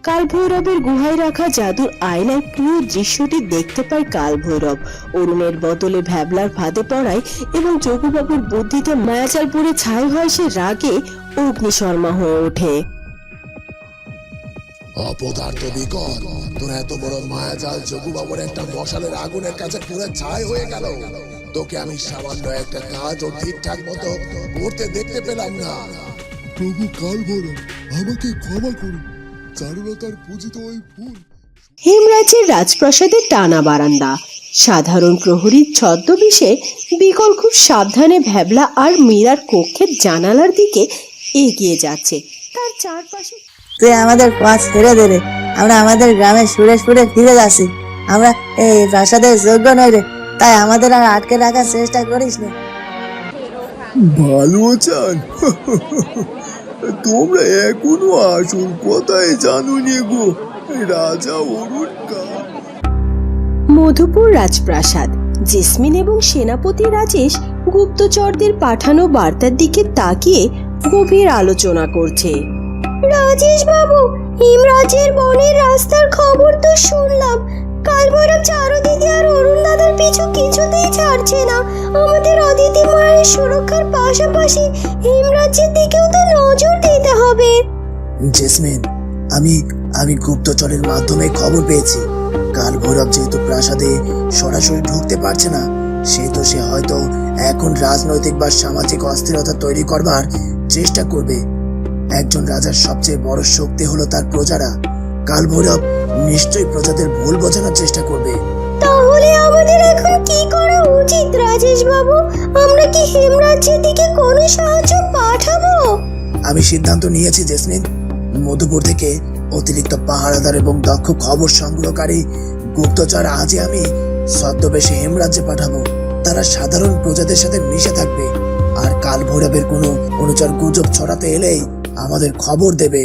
কালভৈরবের গুহায় রাখা জাদুর আয়নায় পুরো দৃশ্যটি দেখতে পায় কালভৈরব। অরুণের বদলে ভ্যাবলার ফাঁদে পড়ায় এবং যোগুবাবুর বুদ্ধিতে মায়াজাল পড়ে ছাই হয়, সে রাগে অগ্নিশর্মা হয়ে ওঠে। অপদার্থ বিকল, তোর এত বড় মায়াজাল যোগুবাবুর একটা মশালের আগুনের কাছে পুরো ছাই হয়ে গেল। তোকে আমি সামান্য একটা কাজ ও ঠিকঠাক মতো করতে দেখতে পেলাম না। প্রভু কালভৈরব, আমাকে ক্ষমা করুন। চারুলতার পূজিত ওই ফুল। হেমরাজের রাজপ্রাসাদের টানা বারান্দা। সাধারণ প্রহরীর ছদ্মবেশে বিকল খুব সাবধানে ভ্যাবলা আর মীরার কক্ষের জানালার দিকে এগিয়ে যাচ্ছে। তার চারপাশে তুই আমাদের পথ ছেড়ে দে রে, আমরা আমাদের গ্রামে সুরে সুরে ফিরে যাচ্ছি। আমরা এই প্রাসাদের যোগ্য নই রে, তাই আমাদের আর আটকে রাখার চেষ্টা করিস না। ভালো চান? তোমরা এখনো আসল কথাই জানোনি গো। রাজা অরুণ মধুপুর রাজপ্রাসাদ। জেসমিন এবং সেনাপতি রাজেশ গুপ্তচরদের পাঠানো বার্তার দিকে তাকিয়ে গভীর আলোচনা করছে। রাজেশ বাবু, হিমরাজের বনের রাস্তার খবর তো শুনলাম। কালভৈরব চারুদিদি আর অরুণ দাদার পিছু কিছুতেই ছাড়ছে না। আমাদের অদিতি মায়ের সুরক্ষার পাশাপাশি হিমরাজের দিকেও তো নজর দিতে হবে। জেসমিন, আমি গুপ্তচরের মাধ্যমে খবর পেয়েছি, কালভৈরব যেহেতু প্রাসাদে সরাসরি ঢুকতে পারছে না, সে হয়তো এখন রাজনৈতিক বা সামাজিক অস্থিরতা তৈরি করবার চেষ্টা করবে। একজন রাজার সবচেয়ে বড় শক্তি হলো তার প্রজারা। কালভৈরব নিশ্চয়ই প্রজাদের ভুল বোঝানোর চেষ্টা করবে। তাহলে আমাদের এখন কি করা উচিত রাজেশ বাবু? আমরা কি হেমরাজের দিকে কোনো সাহায্য পাঠাবো? আমি সিদ্ধান্ত নিয়েছি জেসমিন, মধুপুর থেকে অতিরিক্ত পাহারাদার এবং দক্ষ খবর সংগ্রহকারী গুপ্তচর আজই আমি ছদ্মবেশে হেমরাজ্যে পাঠাবো। তারা সাধারণ প্রজাদের সাথে মিশে থাকবে, আর কালভৈরবের কোনো অনুচর গুজব ছড়াতে এলেই আমাদের খবর দেবে।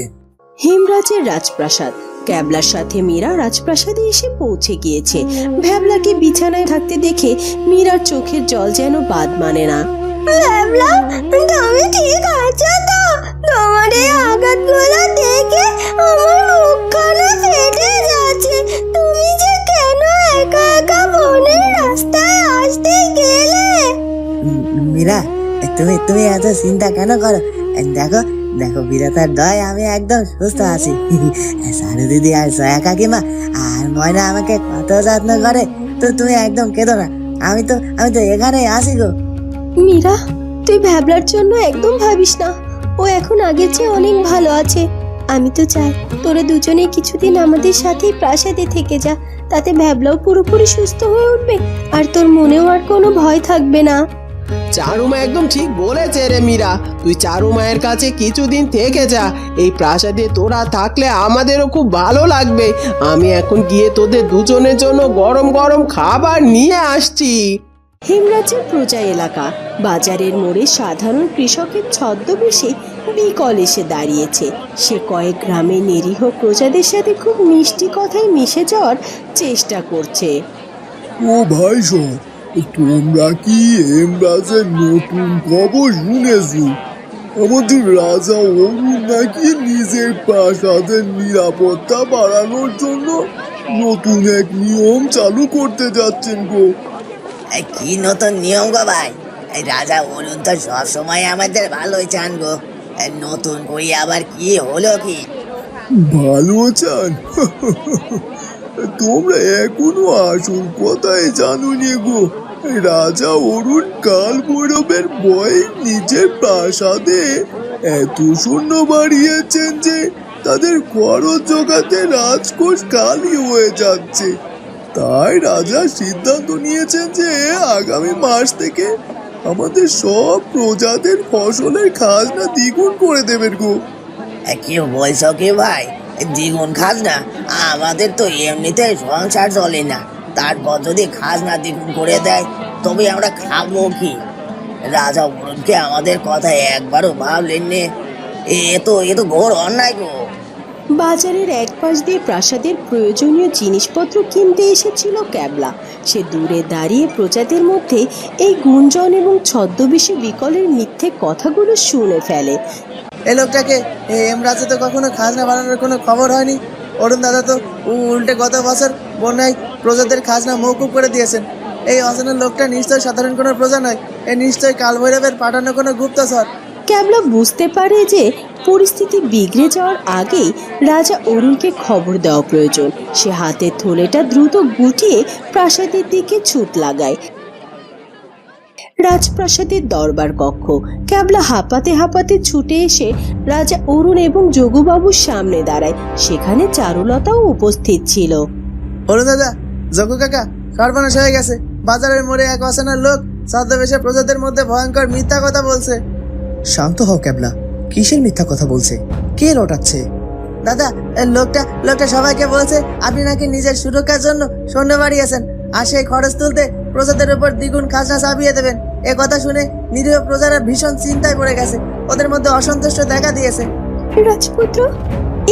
হেমরাজের রাজপ্রাসাদ। ক্যাবলার সাথে মীরা রাজপ্রাসাদে এসে পৌঁছে গিয়েছে। ভ্যাবলাকে বিছানায় থাকতে দেখে মীরার চোখের জল যেন বাদ মানে না। ভ্যাবলা, তুমি ঠিক আছো তো? তোমার এই আঘাতগুলো দেখে আমার মুখখানা ফেটে যাচ্ছে। তুমি যে কেন একা একা বনের রাস্তায় আসতে গেলে? মীরা, তুমি এত চিন্তা কেন করো? দেখো বিরাতার দয় আমি একদম সুস্থ আছি। সারু দিদি আর জয়া কাকিমা আর ময়না আমাকে কত যত্ন করে, তো তুমি একদম কেঁদো না। আমি তো এখানেই আছি গো। মীরা, তুই ভ্যাবলার জন্য একদম ভাবিস না। ও এখন আগের চেয়ে অনেক ভালো আছে। আমি তো চাই তোরা দুজনে কিছুদিন আমাদের সাথেই প্রাসাদে থেকে যা। তাতে ভ্যাবলাও পুরোপুরি সুস্থ হয়ে উঠবে, আর তোর মনেও আর কোনো ভয় থাকবে না। চারুমা একদম ঠিক বলেছে রে মীরা, তুই চারু মায়ের কাছে কিছুদিন থেকে যা। এই প্রাসাদে তোরা থাকলে আমাদেরও খুব ভালো লাগবে। আমি এখন গিয়ে তোদের দুজনের জন্য গরম গরম খাবার নিয়ে আসছি। হেমরাজের প্রজা এলাকা। বাজারের মোড়ে সাধারণ কৃষকের ছদ্মবেশে বিকল এসে দাঁড়িয়েছে। সে কয়েক গ্রামের নিরীহ প্রজাদের সাথে খুব মিষ্টি কথায় মিশে যাওয়ার চেষ্টা করছে। ও ভাই সব, তোমরা কি হেমরাজের নতুন খবর শুনেছো? আমাদের রাজা অরুণ নাকি নিজের প্রাসাদের নিরাপত্তা বাড়ানোর জন্য নতুন এক নিয়ম চালু করতে যাচ্ছেন গো। কি নতুন নিয়ম গো ভাই? রাজা অরুণ তো সবসময় আমাদের ভালোই চান গো। নতুন করে আবার কি হলো কি? ভালো চান? তোমরা এখনো আসল কথাই জানোনি গো। রাজা অরুণ কালভৈরবের ভয়ে নিজের প্রাসাদে এত সৈন্য বাড়িয়েছেন যে তাদের খরচ জোগাতে রাজকোষ খালি হয়ে যাচ্ছে। তাই রাজা সিদ্ধান্ত নিয়েছেন যে আগামী মাস থেকে আমাদের সব প্রজাদের ফসলের খাজনা দ্বিগুণ করে দেবেন গো। কি বলছো কি ভাই? দ্বিগুণ খাজনা? আমাদের তো এমনিতে সংসার চলে না, তারপর যদি খাজনা দ্বিগুণ করে দেয় তবে আমরা খাবো কি? রাজা অরুণকে আমাদের কথা একবারও ভাবলেন নে। এ তো ঘোর অন্যায় গো। বাজারের এক পাশ দিয়ে প্রাসাদের প্রয়োজনীয় জিনিসপত্র কিনতে এসেছিল ক্যাবলা। সে দূরে দাঁড়িয়ে প্রজাদের মধ্যে এই গুঞ্জন এবং ছদ্মবেশী বিকলের মিথ্যে কথাগুলো শুনে ফেলে। এই লোকটাকে হেমরাজে তো কখনো খাজনা বাড়ানোর কোনো খবর হয়নি, অরুণ দাদা তো উল্টে গত বছর বন্যায় প্রজাদের খাজনা মওকুফ করে দিয়েছেন। এই অজানা লোকটা নিশ্চয় সাধারণ কোনো প্রজা নয়, এ নিশ্চয় কালভৈরবের পাঠানো কোনো গুপ্তচর। ক্যাবলা বুঝতে পারে যে পরিস্থিতি বিগড়ে যাওয়ার আগেই রাজা অরুণকে খবর দেওয়া প্রয়োজন। সে হাতের থলেটা দ্রুত গুটিয়ে প্রাসাদের দিকে ছুট লাগায়। রাজপ্রাসাদের দরবার কক্ষ। ক্যাবলা হাঁপাতে হাঁপাতে ছুটে এসে রাজা অরুণ এবং যোগুবাবুর সামনে দাঁড়ায়। সেখানে চারুলতাও উপস্থিত ছিল। অরুণ দাদা, যোগু কাকা, সর্বনাশ হয়ে গেছে। বাজারের মোড়ে এক অচেনা লোক ছদ্মবেশে প্রজাদের মধ্যে ভয়ঙ্কর মিথ্যা কথা বলছে। শান্ত হও ক্যাবলা, কিসের মিথ্যা কথা বলছে? কে রটাচ্ছে? দাদা, লোকটা সবাইকে বলছে আপনি নাকি নিজের সুরক্ষার জন্য সৈন্য বাড়িয়েছেন, আর সেই খরচ তুলতে প্রজাদের উপর দ্বিগুণ খাজনা চাপিয়ে দেবেন। এ কথা শুনে নিরীহ প্রজারা ভীষণ চিন্তায় পড়ে গেছে, ওদের মধ্যে অসন্তুষ্ট দেখা দিয়েছে। রাজপুত্র,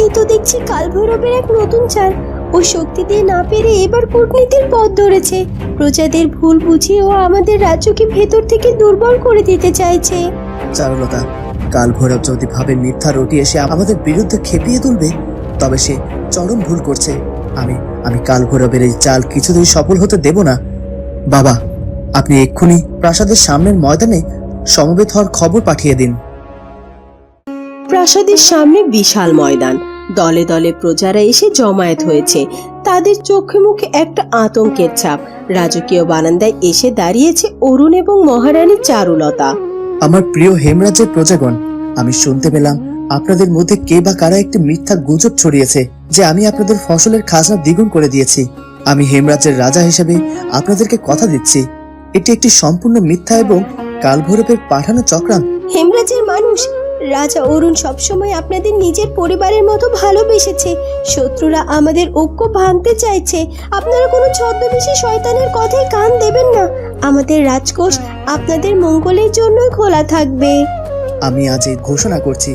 এই তো দেখছি কালভৈরবের এক নতুন চাল। ও শক্তি দিয়ে না পেরে এবার কূটনীতির পথ ধরেছে। প্রজাদের ভুল বুঝিয়ে ও আমাদের রাজ্যকে ভেতর থেকে দুর্বল করে দিতে চাইছে। চারুলতা, কালভৈরব যদি ভাবে মিথ্যা রটি এসে আমাদের বিরুদ্ধে খেপিয়ে তুলবে, তবে সে চরম ভুল করছে। আমি কালভৈরবের এই চাল কিছুতেই সফল হতে দেব না। বাবা, আপনি এক্ষুনি প্রাসাদের সামনের ময়দানে সমবেত হওয়ার খবর পাঠিয়ে দিন। প্রাসাদের সামনে বিশাল ময়দান। দলে দলে প্রজারা এসে জমায়েত হয়েছে। তাদের চোখে মুখে একটা আতঙ্কের ছাপ। রাজকীয় বারান্দায় এসে দাঁড়িয়েছে অরুণ এবং মহারানী চারুলতা। আমার প্রিয় হেমরাজ্যের প্রজাগণ, আমি শুনতে পেলাম আপনাদের মধ্যে কে বা কারা একটি মিথ্যা গুজব ছড়িয়েছে যে আমি আপনাদের ফসলের খাজনা দ্বিগুণ করে দিয়েছি। আমি হেমরাজ্যের রাজা হিসেবে আপনাদেরকে কথা দিচ্ছি, এটি একটি সম্পূর্ণ মিথ্যা এবং কালভৈরবের পাঠানো চক্রান্ত। হেমরাজের মানুষ, রাজা অরুণ সবসময় আপনাদের নিজের পরিবারের মতো ভালোবেসেছে। শত্রুরা আমাদের ঐক্য ভাঙতে চাইছে। আপনারা কোনো ছদ্মবেশী শয়তানের কথায় কান দেবেন না। আমাদের রাজকোষ আপনাদের মঙ্গলের জন্যই খোলা থাকবে। আমি আজ এই ঘোষণা করছি,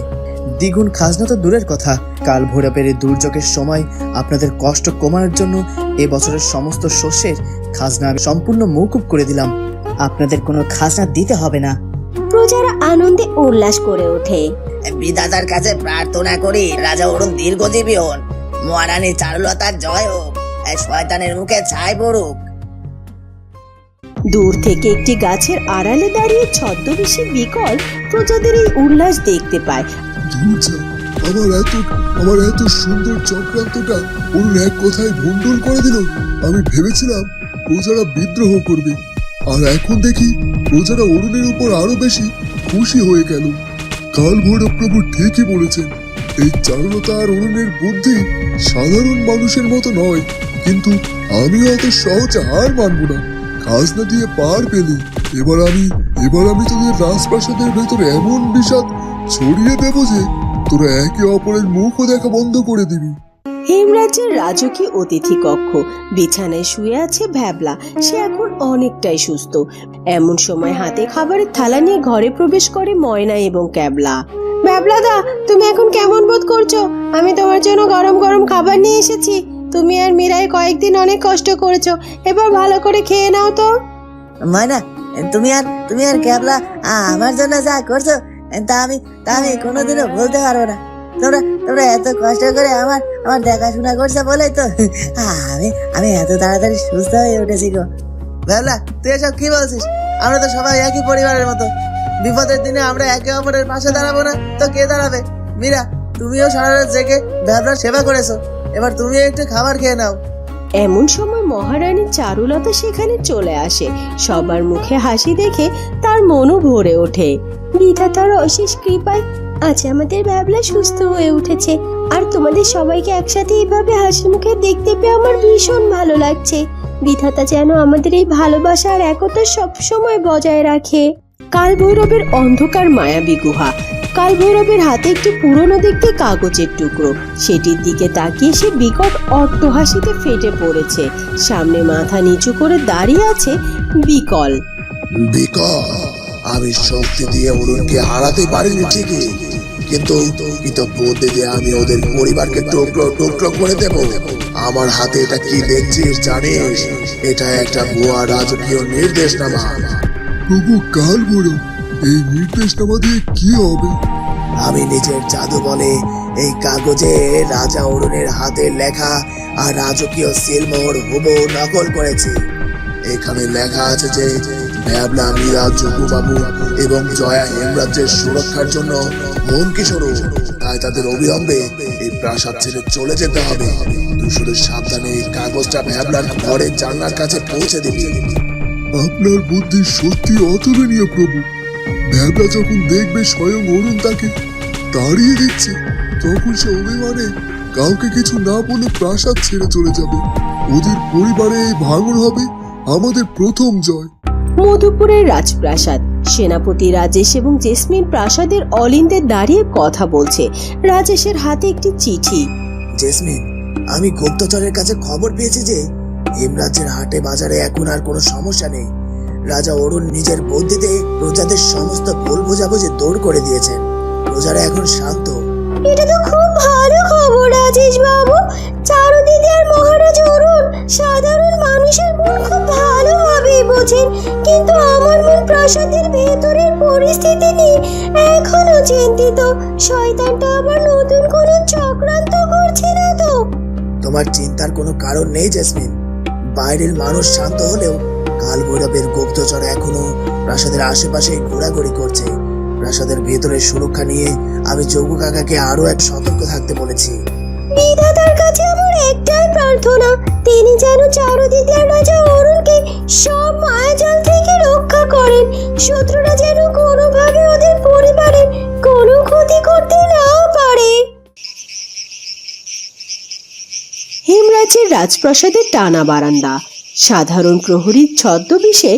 দ্বিগুণ খাজনা তো দূরের কথা, কালভৈরবের এই দুর্যোগের সময় আপনাদের কষ্ট কমানোর জন্য এবছরের সমস্ত শস্যের খাজনা আমি সম্পূর্ণ মওকুফ করে দিলাম। আপনাদের কোনো খাজনা দিতে হবে না। প্রজারা আনন্দে উল্লাস করে ওঠে। বিধাতার কাছে প্রার্থনা করি রাজা অরুণ দীর্ঘজীবী হন, মহারানী চারুলতার জয় হোক, এই শয়তানের মুখে ছাই পড়ুক। দূর থেকে একটি গাছের আড়ালে দাঁড়িয়ে ছদ্মবেশী বিকল প্রজাদের এই উল্লাস দেখতে পায়। আমার এত সুন্দর চক্রান্তটা অরুণ এক কথায় ভণ্ডুল করে দিল। আমি ভেবেছিলাম প্রজারা বিদ্রোহ করবে, আর এখন দেখি প্রজারা অরুণের উপর আরো বেশি খুশি হয়ে গেল। কালভৈরব প্রভু ঠিকই বলেছেন, এই চারুলতা আর অরুণের বুদ্ধি সাধারণ মানুষের মতো নয়, কিন্তু আমিও অত সহজে হার মানবো না। খাজনা দিয়ে পার পেলি, এবার আমি তোদের রাজপ্রাসাদের ভেতরে এমন বিষাদ ছড়িয়ে দেব যে তোরা একে অপরের মুখও দেখা বন্ধ করে দিবি। হেমরাজ্যের রাজকীয় অতিথি কক্ষ। বিছানায় শুয়ে আছে ভ্যাবলা। সে এখন অনেকটাই সুস্থ। এমন সময় হাতে খাবারের থালা নিয়ে ঘরে প্রবেশ করে ময়না এবং ক্যাবলা। ভ্যাবলা দা, তুমি এখন কেমন বোধ করছো? আমি তোমার জন্য গরম গরম খাবার নিয়ে এসেছি। তুমি আর মীরাই কয়েকদিন অনেক কষ্ট করেছো, এবার ভালো করে খেয়ে নাও তো। ময়না, তুমি আর ক্যাবলা আমার জন্য যা করছো তা আমি কোনোদিনও বলতে পারবো না। তোমরা এত কষ্ট করে আমার দেখাশোনা করছে বলেই তো আমি এত তাড়াতাড়ি সুস্থ হয়ে উঠেছি গো। ভ্যাবলা, তুই এসব কি বলছিস? আমরা তো সবাই একই পরিবারের মতো। বিপদের দিনে আমরা একে অপরের পাশে দাঁড়াবো না তো কে দাঁড়াবে? মীরা, তুমিও সারা রাত জেগে ভ্যাবলার সেবা করেছো, এবার তুমিও একটু খাবার খেয়ে নাও। এমন সময় মহারানী চারুলতা সেখানে চলে আসে। সবার মুখে হাসি দেখে তার মনও ভরে ওঠে। বিধাতার অশেষ কৃপায় আজ আমাদের ভ্যাবলা সুস্থ হয়ে উঠেছে, আর তোমাদের সবাইকে একসাথে এইভাবে হাসি মুখে দেখতে পেয়ে আমার ভীষণ ভালো লাগছে। বিধাতা যেন আমাদের এই ভালোবাসা আর একতা সবসময় বজায় রাখে। কালভৈরবের অন্ধকার মায়াবী গুহা। কালভৈরবের হাতে একটি পুরনো দেখতে কাগজের টুকরো। সেটির দিকে তাকিয়ে সে বিকট অট্টহাসিতে ফেটে পড়েছে। সামনে মাথা নিচু করে দাঁড়িয়ে আছে বিকল। আমি শক্তি দিয়ে অরুণকে হারাতে পারিনি ঠিকই, কিন্তু বুদ্ধি দিয়ে আমি ওদের পরিবারকে টুকরো টুকরো করে দেব। আমার হাতে এটা কি দেখছিস জানিস? এটা একটা ভুয়া রাজকীয় নির্দেশনামা। প্রভু কালভৈরব, এই নির্দেশনামা দিয়ে কি হবে? আমি নিজের জাদু বলে এই কাগজে রাজা অরুণের হাতের লেখা আর রাজকীয় সিলমোহর হুবহু নকল করেছি। এখানে লেখা আছে যে ভ্যাবলা, মীরা, যোগু বাবু এবং জয়া হেমরাজ্যের সুরক্ষার জন্য হুমকি স্বরূপ। তাই তাদের অবিলম্বে এই প্রাসাদ ছেড়ে চলে যেতে হবে। তুই শুধু সাবধানে এই কাগজটা ভ্যাবলার ঘরের জানলার কাছে পৌঁছে দিবি। আপনার বুদ্ধি সত্যি অতুলনীয় প্রভু। ভ্যাবলা যখন দেখবে স্বয়ং অরুণ তাকে তাড়িয়ে দিচ্ছে, তখন সে অভিমানে কাউকে কিছু না বলে প্রাসাদ ছেড়ে চলে যাবে। ওদের পরিবারে এই ভাঙন হবে আমাদের প্রথম জয়। মধুপুরের রাজপ্রাসাদ। সেনাপতি রাজেশ এবং জেসমিন প্রাসাদের অলিন্দে দাঁড়িয়ে কথা বলছে। রাজেশের হাতে একটি চিঠি। জেসমিন, আমি গুপ্তচরের কাছে খবর পেয়েছি যে হেমরাজ্যের হাটে বাজারে এখন আর কোনো সমস্যা নেই। রাজা অরুণ নিজের বুদ্ধিতে প্রজাদের সমস্ত ভুল বোঝাবুঝি দূর করে দিয়েছেন। প্রজারা এখন শান্ত। এটা তো খুব ভালো খবর রাজেশ বাবু। চারুদিদি আর মহারাজ অরুণ সাধারণ মানুষের মন খুব ভালোভাবে বোঝেন, কিন্তু আমার মন প্রাসাদের ভেতরের পরিস্থিতি নিয়ে এখনো চিন্তিত। শয়তানটা আবার নতুন কোনো চক্রান্ত করছে না তো? তোমার চিন্তার কোনো কারণ নেই জেসমিন। বাইরের মানুষ শান্ত হলেও কাল ভৈরবের গুপ্তচর এখনো প্রাসাদের আশেপাশে ঘোরাঘুরি করছে। প্রাসাদের ভেতরের সুরক্ষা নিয়ে আমি যোগু কাকাকে আরো এক সতর্ক থাকতে বলেছি। বিধাতার কাছে আমার একটাই প্রার্থনা, তিনি যেন চারুদিদি আর রাজা অরুণকে সব মায়াজাল থেকে রক্ষা করেন। শত্রুরা যেন কোনোভাবে ওদের পরিবারের কোনো ক্ষতি করতে না পারে। হেমরাজের রাজপ্রাসাদের টানা বারান্দা। সাধারণ প্রহরীর ছদ্মবেশে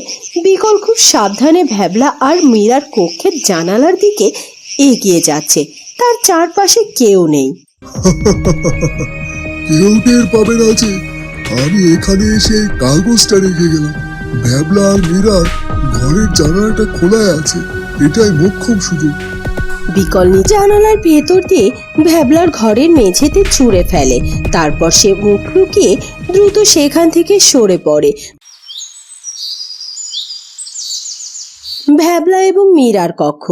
বিকল খুব সাবধানে ভ্যাবলা আর মীরার কক্ষের জানালার দিকে এগিয়ে যাচ্ছে। তার চারপাশে কেউ নেই। কেউ টের পাবে না যে আমি এখানে এসে কাগজটা রেখে গেলাম। ভ্যাবলা আর মীরার ঘরের জানালাটা খোলা আছে, এটাই মোক্ষম সুযোগ। বিকল জানালার ভেতর দিয়ে ভ্যাবলার ঘরের মেঝেতে ছুঁড়ে ফেলে। তারপর সে মুখ লুকিয়ে দ্রুত সেখান থেকে সরে পড়ে। ভ্যাবলা এবং মীরার কক্ষ।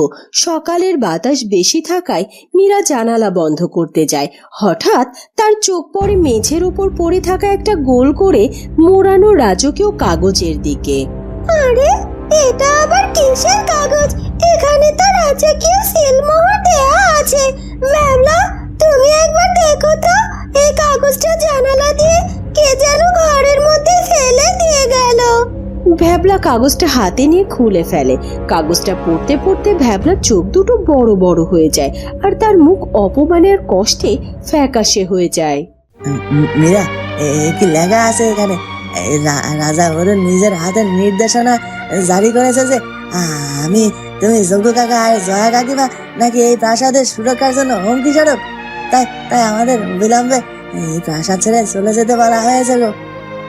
সকালের বাতাস বেশি থাকায় মীরা জানালা বন্ধ করতে যায়। হঠাৎ তার চোখ পড়ে মেঝের উপর পড়ে থাকা একটা গোল করে মোড়ানো রাজকীয় কাগজের দিকে। আরে, এটা আবার কিসের কাগজ? এখানে তো রাজকীয় সিলমোহর দেয়া আছে। ভ্যাবলা, তুমি একবার দেখো তো, এই কাগজটা জানালা দিয়ে কে যেন ঘরের মধ্যে ফেলে দিয়ে গেল। ভ্যাবলা কাগজটা হাতে নিয়ে খুলে ফেলে। কাগজটা পড়তে পড়তে ভ্যাবলার চোখ দুটো বড় বড় হয়ে যায় আর তার মুখ অপমানের কষ্টে ফ্যাকাশে হয়ে যায়। মীরা, কি লেখা আছে এখানে? রাজা অরুণ নিজের হাতের নির্দেশনা জারি করেছে যে তুমি যোগ্য কাকা আর জয়া কাকিমা নাকি এই প্রাসাদের সুরক্ষার জন্য হুমকি স্বরূপ। তাই তাই আমাদের বিলম্বে এই প্রাসাদ ছেড়ে চলে যেতে বলা হয়েছে গো।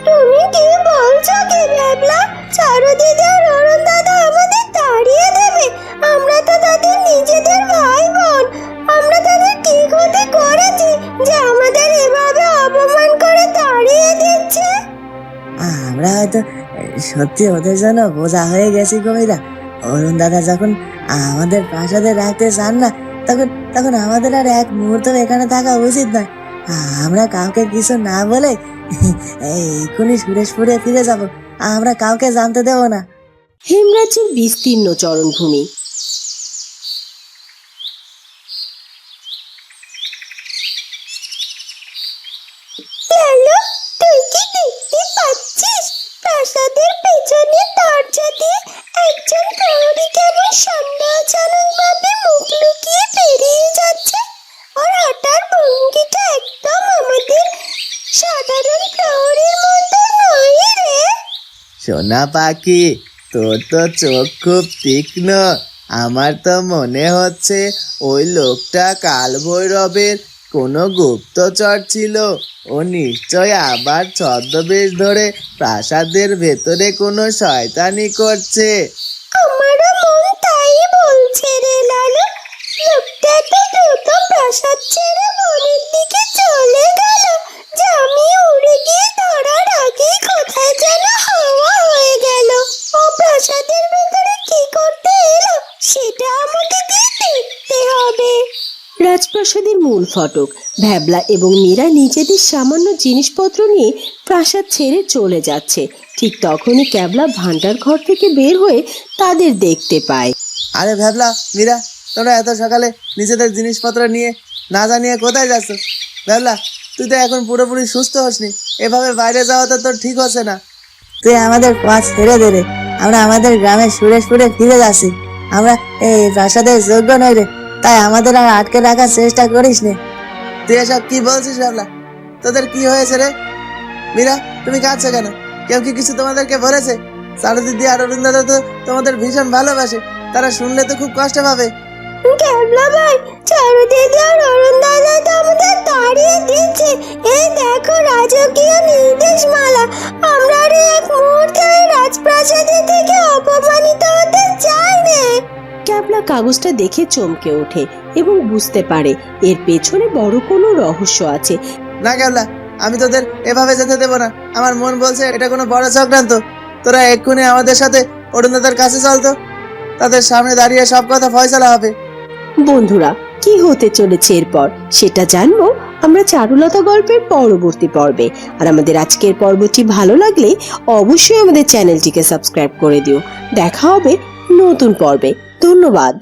তুমি কি বলছো কি ভ্যাবলা? চারুদিদি আর অরুণ দাদা আমাদের তাড়িয়ে দেবে? আমরা তো তাদের নিজেদের ভাই বোন। আমরা তাদের কি ক্ষতি করেছি যে আমাদের এভাবে অপমান করে তাড়িয়ে দিচ্ছে? আমরা হয়তো সত্যি ওদের জন্য বোঝা হয়ে গেছি কবিরা। অরুণ দাদা যখন আমাদের প্রাসাদে রাখতে চান না, তখন তখন আমাদের আর এক মুহূর্ত এখানে থাকা উচিত নয়। আমরা কাউকে কিছু না বলে এক্ষুনি সুরেশপুরে ফিরে যাব। আমরা কাউকে জানতে দেব না। হেমরাজের বিস্তীর্ণ চরণভূমি। তুই কি দেখতে পাচ্ছিস? প্রাসাদের পেছনে দরজা দিয়ে একজন প্রহরী কেমন সন্দেহজনকভাবে মুখ লুকিয়ে বেরিয়ে যাচ্ছে। ওর হাঁটার ভঙ্গিটা একদম আমাদের সাধারণ প্রহরীর মতো নয় রে। সোনা পাখি, তোর তো চোখ খুব তীক্ষ্ণ। আমার তো মনে হচ্ছে ওই লোকটা কাল ভৈরবের কোনো গুপ্তচর ছিল। ও নিশ্চয় আবার ছদ্মবেশ ধরে প্রাসাদের ভেতরে কোনো শয়তানি করছে। আমারও মন তাই বলছে রে লালু। লোকটা তো দ্রুত প্রাসাদ ছেড়ে বনের দিকে চলে গেল, যে আমি উড়ে গিয়ে ধরার আগেই কোথায় যেন হাওয়া হয়ে গেল। ও প্রাসাদের ভেতরে কি করতে এলো সেটা আমাকে গিয়ে দেখতে হবে। প্রাসাদের মূল ফটক। ভ্যাবলা এবং মীরা নিজেদের সামান্য জিনিসপত্র নিয়ে প্রাসাদ ছেড়ে চলে যাচ্ছে। ঠিক তখনই ক্যাবলা ভান্ডার ঘর থেকে বের হয়ে তাদের দেখতে পায়। আরে ভ্যাবলা, মীরা, তোমরা এত সকালে নিজেদের জিনিসপত্র নিয়ে না জানিয়ে কোথায় যাচ্ছ? ভ্যাবলা, তুই তো এখন পুরোপুরি সুস্থ হসনি, এভাবে বাইরে যাওয়া তো তোর ঠিক হচ্ছে না। তুই আমাদের কাজ ছেড়ে দে রে, আমরা আমাদের গ্রামে সুরে সুরে ফিরে যাচ্ছি। আমরা এই প্রাসাদের যোগ্য নই রে, তাই আমাদের আর আটকে রাখার চেষ্টা করিস নে। তুই এসব কি বলছিস ভ্যাবলা? তোদের কি হয়েছে রে? মীরা, তুমি কাঁদছো কেন? কেউ কি কিছু তোমাদেরকে বলেছে? চারু দিদি আর অরুণ দাদা তো তোমাদের ভীষণ ভালোবাসে, তারা শুনলে তো খুব কষ্ট পাবে। ক্যাবলা ভাই, চারু দিদি আর অরুণ দাদা তো আমাদের তাড়িয়ে দিচ্ছে। এই দেখো রাজকীয় নির্দেশমালা, আমরা আর এক মুহূর্তে রাজপ্রাসাদে থেকে অপমানিত হতে চাই না। ক্যাবলা কাগজটা দেখে চমকে ওঠে এবং বুঝতে পারে এর পেছনে বড় কোনো রহস্য আছে। না ক্যাবলা, আমি তোদের এভাবে যেতে দেবো না। আমার মন বলছে এটা কোনো বড় চক্রান্ত। তোরা এক্ষুনি আমাদের সাথে অরুণ দাদার কাছে চলতো, তাদের সামনে দাঁড়িয়ে সব কথা ফয়সালা হবে। বন্ধুরা, কি হতে চলেছে এরপর সেটা জানবো আমরা চারুলতা গল্পের পরবর্তী পর্বে। আর আমাদের আজকের পর্বটি ভালো লাগলে অবশ্যই আমাদের চ্যানেলটিকে সাবস্ক্রাইব করে দিও। দেখা হবে নতুন পর্বে। ধন্যবাদ।